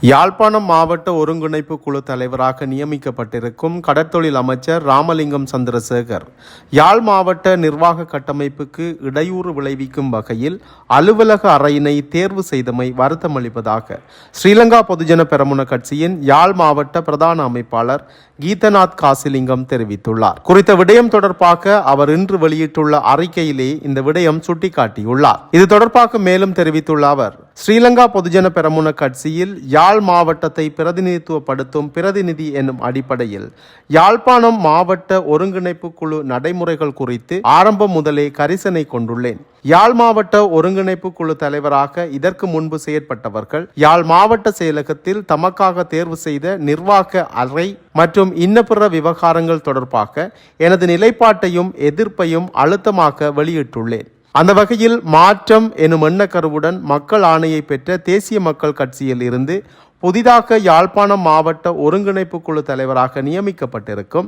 யாழ்ப்பாணம் மாவட்ட ஒருங்கிணைப்பு குழு தலைவராக நியமிக்கப்பட்டிருக்கும் கடற்தொழில் அமைச்சர் ராமலிங்கம் சந்திரசேகர் யாழ் மாவட்ட நிர்வாக கட்டமைப்புக்கு இடையூறு விளைவிக்கும் வகையில் அலுவலக அறையினை தேர்வு செய்தமை வருத்தமளிப்பதாக ஸ்ரீலங்கா பொதுஜன பெரமுன கட்சியின் யாழ் மாவட்ட பிரதான அமைப்பாளர் கீதநாத் காசிலிங்கம் தெரிவித்துள்ளார். குறித்த விடயம் தொடர்பாக அவர் இன்று வெளியிட்டுள்ள அறிக்கையிலே இந்த விடயம் சுட்டிக்காட்டியுள்ளார். இது தொடர்பாக மேலும் தெரிவித்துள்ள அவர், ஸ்ரீலங்கா பொதுஜன பெரமுன கட்சியில் யாழ் மாவட்டத்தை பிரதிநிதித்துவப்படுத்தும் பிரதிநிதி என்னும் அடிப்படையில் யாழ்ப்பாணம் மாவட்ட ஒருங்கிணைப்பு குழு நடைமுறைகள் குறித்து ஆரம்பம் முதலே கரிசனை கொண்டுள்ளேன். யாழ் மாவட்ட ஒருங்கிணைப்பு குழு தலைவராக இதற்கு முன்பு செயற்பட்டவர்கள் யாழ் மாவட்ட செயலகத்தில் தமக்காக தேர்வு செய்த நிர்வாக அறை மற்றும் இன்னபிற விவகாரங்கள் தொடர்பாக எனது நிலைப்பாட்டையும் எதிர்ப்பையும் அழுத்தமாக வெளியிட்டுள்ளேன். அந்த வகையில் மாற்றம் எனும் எண்ணக்கருவுடன் மக்கள் ஆணையை பெற்ற தேசிய மக்கள் கட்சியில் இருந்து புதிதாக யாழ்ப்பாணம் மாவட்ட ஒருங்கிணைப்பு குழு தலைவராக நியமிக்கப்பட்டிருக்கும்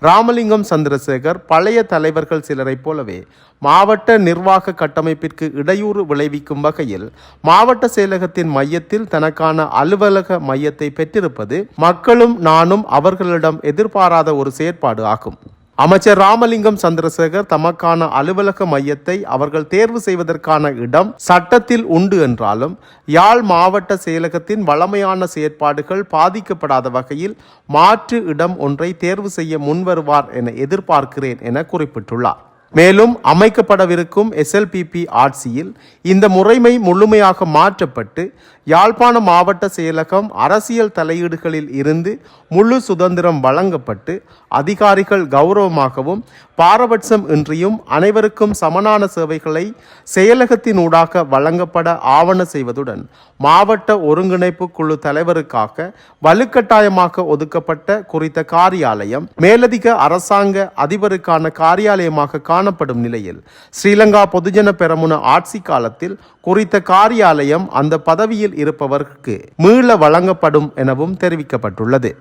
ராமலிங்கம் சந்திரசேகர் பழைய தலைவர்கள் சிலரைப் போலவே மாவட்ட நிர்வாக கட்டமைப்பிற்கு இடையூறு விளைவிக்கும் வகையில் மாவட்ட செயலகத்தின் மையத்தில் தனக்கான அலுவலக மையத்தை பெற்றிருப்பது மக்களும் நானும் அவர்களிடம் எதிர்பாராத ஒரு செயற்பாடு ஆகும். அமைச்சர் ராமலிங்கம் சந்திரசேகர் தமக்கான அலுவலக மையத்தை அவர்கள் தேர்வு செய்வதற்கான இடம் சட்டத்தில் உண்டு என்றாலும் யாழ் மாவட்ட செயலகத்தின் வளமையான செயற்பாடுகள் பாதிக்கப்படாத வகையில் மாற்று இடம் ஒன்றை தேர்வு செய்ய முன்வருவார் என எதிர்பார்க்கிறேன் என குறிப்பிட்டுள்ளார். மேலும் அமைக்கப்படவிருக்கும் SLPP ஆட்சியில் இந்த முறைமை முழுமையாக மாற்றப்பட்டு யாழ்ப்பாண மாவட்ட செயலகம் அரசியல் தலையீடுகளில் இருந்து முழு சுதந்திரம் வழங்கப்பட்டு அதிகாரிகள் கௌரவமாகவும் பாரபட்சம் இன்றியும் அனைவருக்கும் சமனான சேவைகளை செயலகத்தினூடாக வழங்கப்பட ஆவண செய்வதுடன் மாவட்ட ஒருங்கிணைப்பு குழு தலைவருக்காக வலுக்கட்டாயமாக ஒதுக்கப்பட்ட குறித்த காரியாலயம் மேலதிக அரசாங்க அதிபருக்கான காரியாலயமாக காணப்படும் நிலையில் ஸ்ரீலங்கா பொதுஜன பெரமுன ஆட்சி காலத்தில் குறித்த காரியாலயம் அந்த பதவியில் இருப்பவருக்கு மீள வழங்கப்படும் எனவும் தெரிவிக்கப்பட்டுள்ளது.